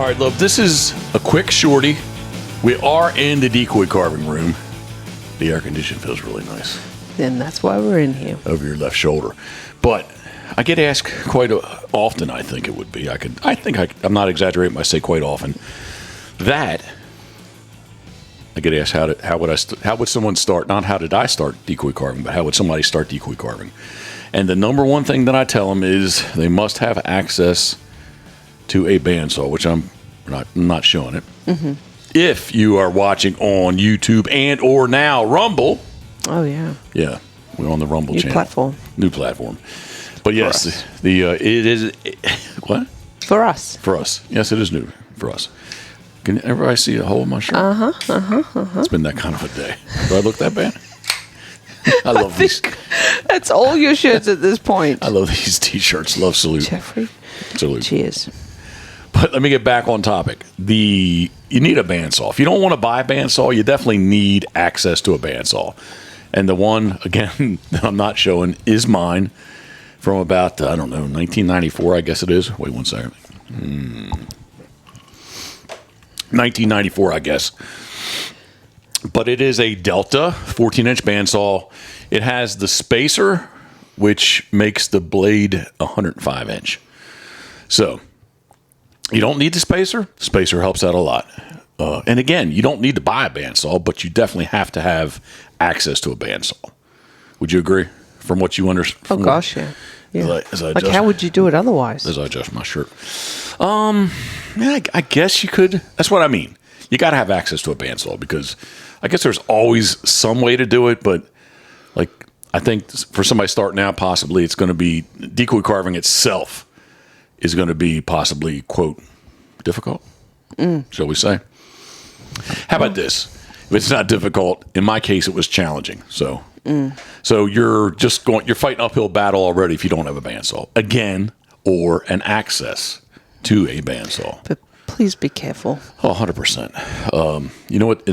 right, love, this is a quick shorty. We are in the decoy carving room. The air conditioning feels really nice. And that's why we're in here. Over your left shoulder. But I get asked quite often, I think it would be. I'm not exaggerating when I say quite often. That I get asked how would someone start, not how did I start decoy carving, but how would somebody start decoy carving? And the number one thing that I tell them is they must have access to a bandsaw, which I'm not showing it. Mm-hmm. If you are watching on YouTube and or now Rumble. Oh, yeah. Yeah, we're on the Rumble channel. New platform. But yes, it is. What? For us. For us. Yes, it is new for us. Can everybody see a hole in my shirt? It's been that kind of a day. Do I look that bad? I love these. That's all your shirts at this point. I love these T-shirts. Love salute. Jeffrey. Salute. Cheers. But let me get back on topic. You need a bandsaw. If you don't want to buy a bandsaw, you definitely need access to a bandsaw. And the one, again, that I'm not showing is mine from about, 1994, I guess it is. Wait one second. 1994, I guess. But it is a Delta 14-inch bandsaw. It has the spacer, which makes the blade 105-inch. So you don't need the spacer. The spacer helps out a lot. And again, you don't need to buy a bandsaw, but you definitely have to have access to a bandsaw. Would you agree? From what you understand? Oh, gosh, yeah. Like, how would you do it otherwise? As I adjust my shirt. I guess you could. That's what I mean. You got to have access to a bandsaw because I guess there's always some way to do it, but like I think for somebody starting out, possibly it's going to be decoy carving itself is going to be possibly, quote, difficult, shall we say. How about this? If it's not difficult, in my case, it was challenging. So you're fighting uphill battle already if you don't have a bandsaw again, or an access to a bandsaw. But please be careful. Oh, 100%. You know what?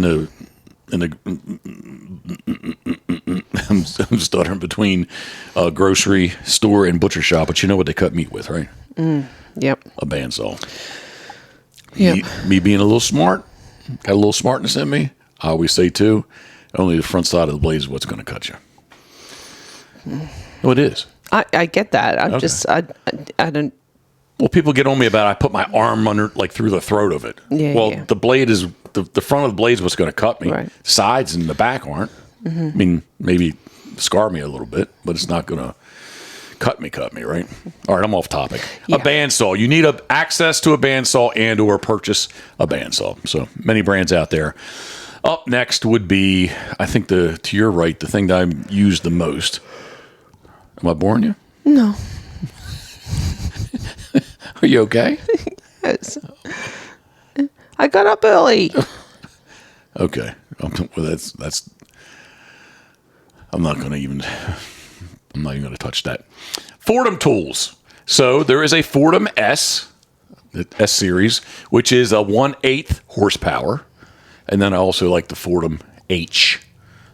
I'm stuttering between a grocery store and butcher shop, but you know what they cut meat with, right? Yep. A bandsaw. Yep. Me being a little smart, got a little smartness in me. I always say too, only the front side of the blade is what's going to cut you. Oh, it is. I get that. I don't. Well, people get on me about I put my arm under, like through the throat of it. Yeah. The blade is the front of the blade is what's going to cut me. Right. Sides and the back aren't. Mm-hmm. I mean, maybe scar me a little bit, but it's not going to cut me, right? All right, I'm off topic. Yeah. A bandsaw. You need access to a bandsaw and or purchase a bandsaw. So many brands out there. Up next would be, I think to your right, the thing that I use the most. Am I boring you? No. Are you okay? Yes. I got up early. Okay. Well, that's. I'm not even going to touch that. Fordham tools. So there is a Fordham S, the S series, which is a 1/8 horsepower, and then I also like the Fordham H.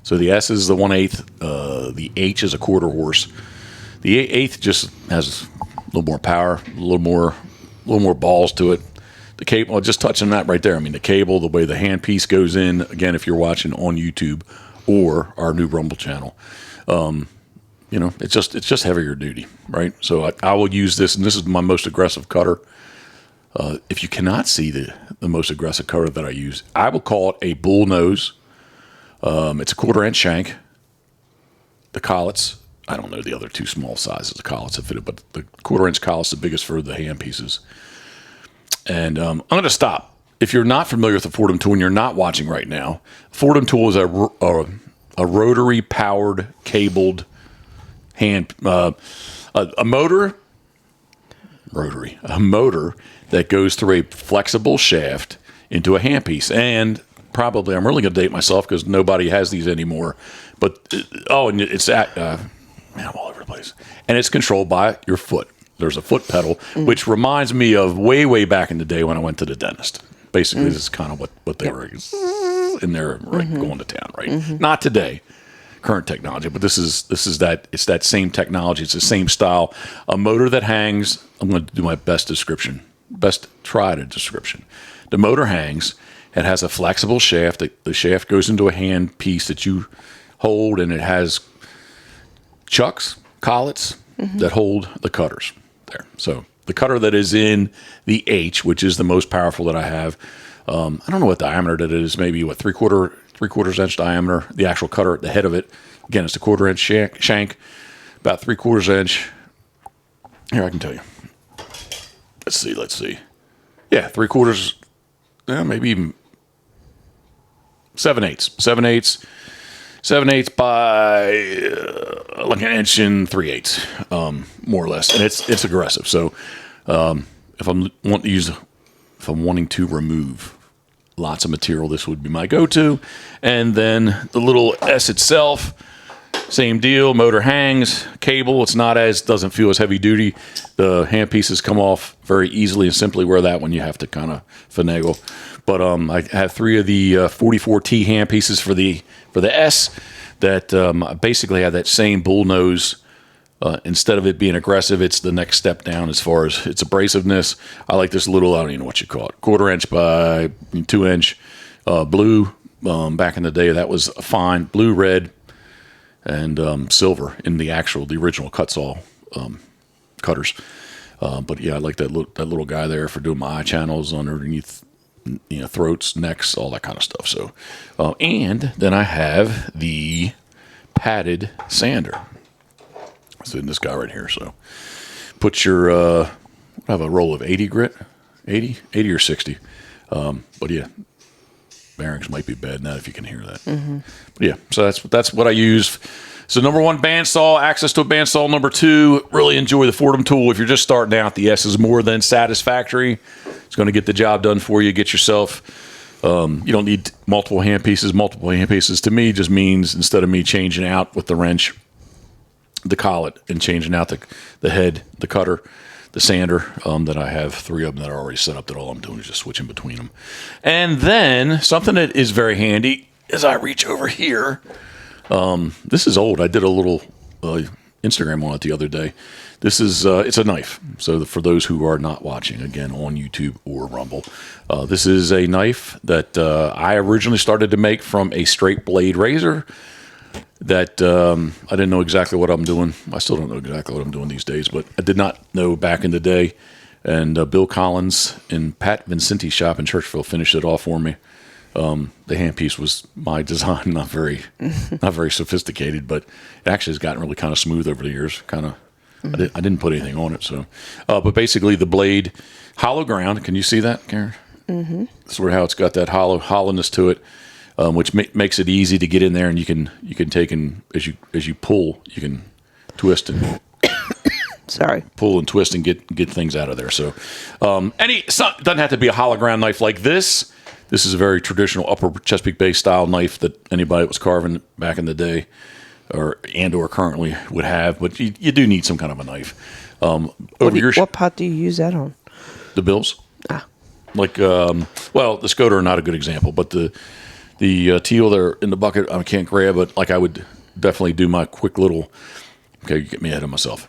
So the S is the 1/8. The H is a quarter horse. The 8 just has a little more power, a little more balls to it. The cable, just touching that right there. I mean, the cable, the way the handpiece goes in. Again, if you're watching on YouTube or our new Rumble channel, it's just heavier duty, right? So I will use this, and this is my most aggressive cutter. If you cannot see the most aggressive cutter that I use, I will call it a bull nose. It's a 1/4-inch shank. The collets, I don't know the other two small sizes of collets that fit it, but the 1/4-inch collet's the biggest for the hand pieces. And I'm going to stop. If you're not familiar with the Fordham tool and you're not watching right now, Fordham tool is a rotary powered cabled hand a motor that goes through a flexible shaft into a handpiece. And probably, I'm really going to date myself because nobody has these anymore. But and it's I'm all over the place. And it's controlled by your foot. There's a foot pedal, which reminds me of way back in the day when I went to the dentist. Basically, this is kind of what they were in there, going to town, right? Not today, current technology, but this is that. It's that same technology. It's the same style. A motor that hangs. I'm going to do my best description best try to description. The motor hangs. It has a flexible shaft. The shaft goes into a hand piece that you hold, and it has chucks, collets that hold the cutters there. So the cutter that is in the H, which is the most powerful that I have, I don't know what diameter that is. Maybe what three quarters inch diameter. The actual cutter at the head of it. Again, it's a 1/4 inch shank, about 3/4 inch. Here, I can tell you. Let's see. Yeah, 3/4. Maybe even 7/8. 7/8 by like 1 inch and 3/8, more or less, and it's aggressive. So if I'm wanting to remove lots of material, this would be my go-to. And then the little S itself, same deal. Motor hangs, cable. Doesn't feel as heavy duty. The hand pieces come off very easily and simply. Where that one you have to kind of finagle. But I have 3 of the 44T hand pieces for the S that basically have that same bull nose. Instead of it being aggressive, it's the next step down as far as its abrasiveness. I like this little, I don't even know what you call it, 1/4 inch by 2 inch blue. Back in the day, that was fine. Blue, red, and silver in the original Cutsaw cutters. But yeah, I like that little guy there for doing my eye channels underneath, throats, necks, all that kind of stuff. So, and then I have the padded sander. So in this guy right here. So put your, I have a roll of 80 grit, 80 or 60. But yeah, bearings might be bad now if you can hear that. But yeah, so that's what I use. So number 1, bandsaw, access to a bandsaw. Number 2, really enjoy the Fordham tool. If you're just starting out, the S is more than satisfactory. It's going to get the job done for you. Get yourself, you don't need multiple hand pieces. Multiple hand pieces to me just means instead of me changing out with the wrench, the collet, and changing out the head, the cutter, the sander, that I have 3 of them that are already set up, that all I'm doing is just switching between them. And then something that is very handy is I reach over here. This is old. I did a little Instagram on it the other day. This is it's a knife. So for those who are not watching, again, on YouTube or Rumble, this is a knife that I originally started to make from a straight blade razor that I didn't know exactly what I'm doing. I still don't know exactly what I'm doing these days, but I did not know back in the day. And Bill Collins and Pat Vincenti's shop in Churchville finished it off for me. The handpiece was my design, not very sophisticated, but it actually has gotten really kind of smooth over the years. Kind of, I didn't put anything on it. So, but basically the blade, hollow ground. Can you see that, Karen? Mm-hmm. Sort of how it's got that hollowness to it, which makes it easy to get in there, and you can take, and as you pull, you can twist and pull and twist and get things out of there. So, doesn't have to be a hollow ground knife like this. This is a very traditional Upper Chesapeake Bay style knife that anybody that was carving back in the day, or currently would have. But you do need some kind of a knife. What part do you use that on? The bills. Like, the Scoter are not a good example, but the teal there in the bucket I can't grab, but like I would definitely do my quick little. Okay, you get me ahead of myself.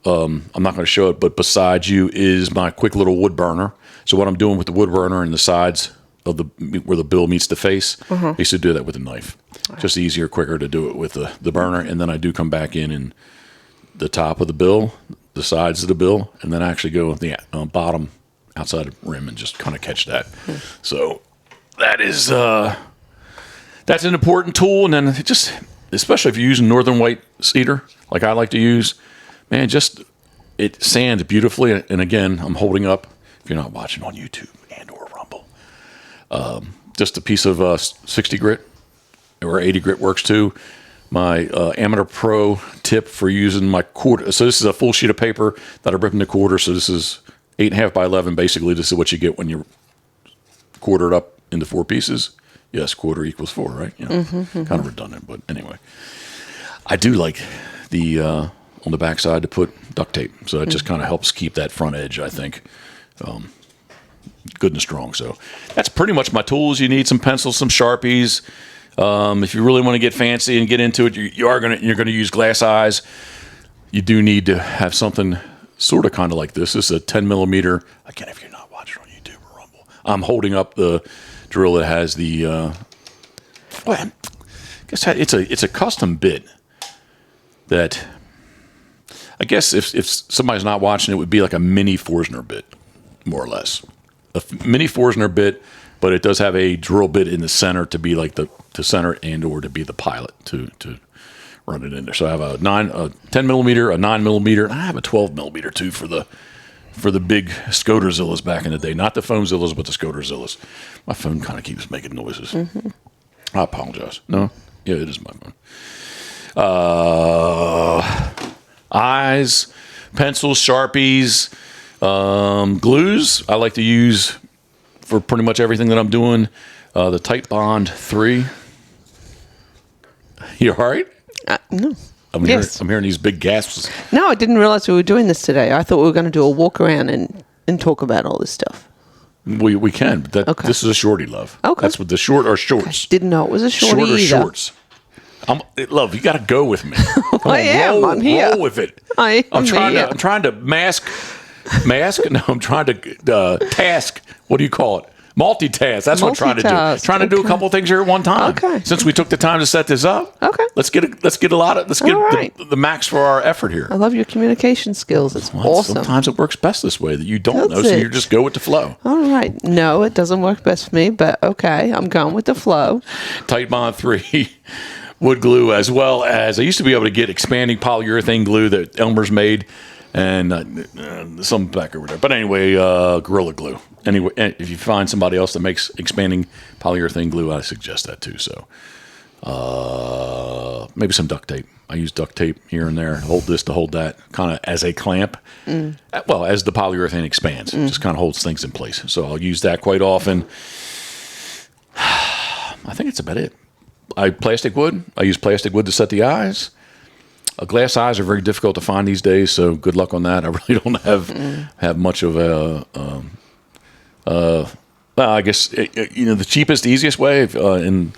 I'm not going to show it, but beside you is my quick little wood burner. So what I'm doing with the wood burner and the sides of where the bill meets the face, I used to do that with a knife. Just easier, quicker to do it with the burner, and then I do come back in the top of the bill, the sides of the bill, and then actually go with the bottom outside of rim and just kind of catch that. So that is that's an important tool, and then just especially if you're using northern white cedar like I like to use, man, just it sands beautifully. And again, I'm holding up, if you're not watching on YouTube and or Rumble, just a piece of 60 grit or 80 grit works too. My Amateur Pro tip for using my quarter. So this is a full sheet of paper that I rip into quarter. So this is 8.5 by 11. Basically, this is what you get when you quarter it up into 4 pieces. Yes, quarter equals 4, right? Kind of redundant, but anyway. I do like the on the backside to put duct tape, so it just kind of helps keep that front edge, I think, good and strong. So that's pretty much my tools. You need some pencils, some Sharpies. If you really want to get fancy and get into it, you're gonna use glass eyes. You do need to have something sort of kind of like this. This is a 10 millimeter. Again, if you're not I'm holding up the drill that has the. Well, I guess it's a custom bit that. I guess if somebody's not watching, it would be like a mini Forstner bit, more or less. A mini Forstner bit, but it does have a drill bit in the center to be like to center and or to be the pilot to run it in there. So I have a 10 millimeter, a 9 millimeter, and I have a 12 millimeter too for the big Scoterzillas back in the day. Not the Foamzillas, but the Scoterzillas. My phone kind of keeps making noises. Mm-hmm. I apologize. No? Yeah, it is my phone. Eyes, pencils, Sharpies, glues I like to use for pretty much everything that I'm doing. The Tight Bond 3. You all right? No. I'm hearing these big gasps. No, I didn't realize we were doing this today. I thought we were going to do a walk around and talk about all this stuff. We can, but this is a shorty, love. Okay. That's what the short or shorts. I didn't know it was a shorty Shorter either. shorts. Love, you got to go with me. I'm here. Roll with it. I'm trying to mask. No, I'm trying to task. What do you call it? Multitask. That's what I'm trying to do. Trying to do a couple things here at one time. Okay. Since we took the time to set this up. Okay. Let's get the max for our effort here. I love your communication skills. It's awesome. Sometimes it works best this way that you don't know, so you just go with the flow. All right. No, it doesn't work best for me, but okay. I'm going with the flow. Tight Bond 3 wood glue, as well as I used to be able to get expanding polyurethane glue that Elmer's made, and some back over there. But anyway, Gorilla Glue. Anyway, if you find somebody else that makes expanding polyurethane glue, I suggest that too. So maybe some duct tape. I use duct tape here and there. Hold this to hold that, kind of as a clamp. Well, as the polyurethane expands, it just kind of holds things in place. So I'll use that quite often. I think that's about it. Plastic wood. I use plastic wood to set the eyes. Glass eyes are very difficult to find these days, so good luck on that. I really don't have much of a. Well, I guess the cheapest, easiest way, and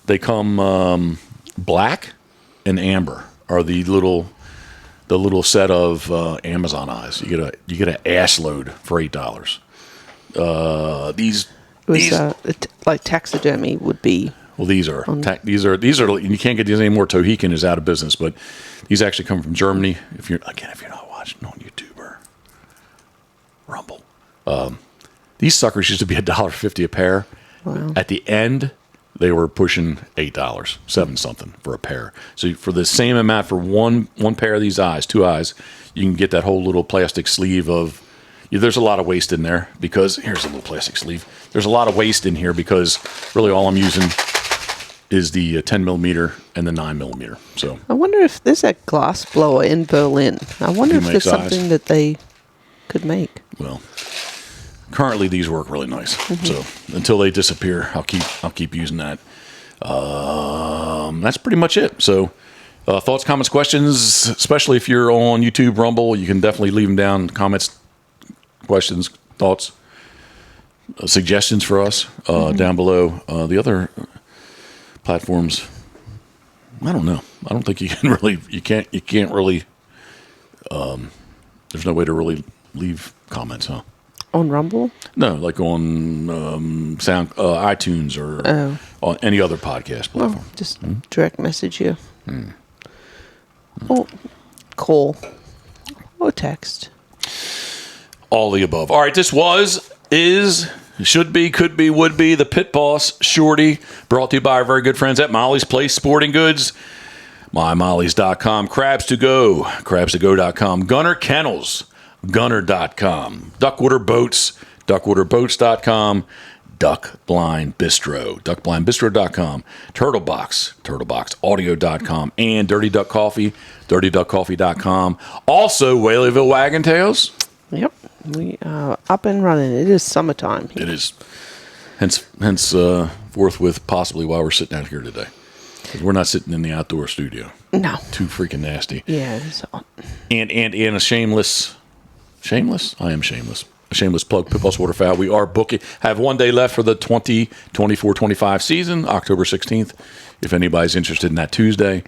they come black and amber are the little set of Amazon eyes. You get an ass load for $8. These like taxidermy would be. Well, these are you can't get these anymore. Tohican is out of business, but these actually come from Germany. If you're not watching on YouTube or Rumble, these suckers used to be $1.50 a pair. Wow. At the end, they were pushing $8, $7 something for a pair. So for the same amount for one pair of these eyes, two eyes, you can get that whole little plastic sleeve of. There's a lot of waste in there because here's a little plastic sleeve. There's a lot of waste in here because really all I'm using is the 10 millimeter and the 9 millimeter. So I wonder if there's a glass blower in Berlin. I wonder if there's something that they could make. Well, currently these work really nice. So until they disappear, I'll keep using that. That's pretty much it. So thoughts, comments, questions, especially if you're on YouTube, Rumble, you can definitely leave them down. Comments, questions, thoughts, suggestions for us down below. The other platforms, I don't know. I don't think you can really. You can't really. There's no way to really leave comments, huh? On Rumble? No, like on iTunes or on any other podcast platform. Just direct message you. Or call. Or text. All the above. All right, this is, should be, could be, would be the Pit Boss Shorty, brought to you by our very good friends at Molly's Place Sporting Goods, mymolly's.com, Crabs2Go, crabs2go.com, Gunner Kennels, gunner.com, Duckwater Boats, duckwaterboats.com, Duck Blind Bistro, duckblindbistro.com, Turtle Box, turtleboxaudio.com, and Dirty Duck Coffee, dirtyduckcoffee.com. Also, Whaleyville Wagon Tails. Yep. We are up and running. It is summertime here. It is. Hence forthwith possibly why we're sitting out here today. 'Cause we're not sitting in the outdoor studio. No. Too freaking nasty. Yeah, it is hot. And a shameless? I am shameless. A shameless plug, Pitboss Waterfowl. We are booking, have 1 day left for the 2024-25 season, October 16th, if anybody's interested in that Tuesday.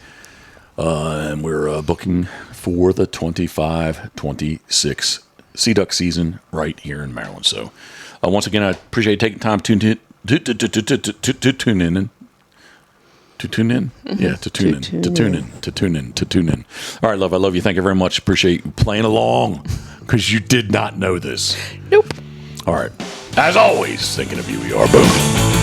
And we're booking for the 25-26 sea duck season right here in Maryland. So once again, I appreciate you taking time to tune in. To tune in. To tune in? Yeah, to tune in. All right, love, I love you. Thank you very much. Appreciate you playing along because you did not know this. Nope. All right. As always, thinking of you, we are. Boom.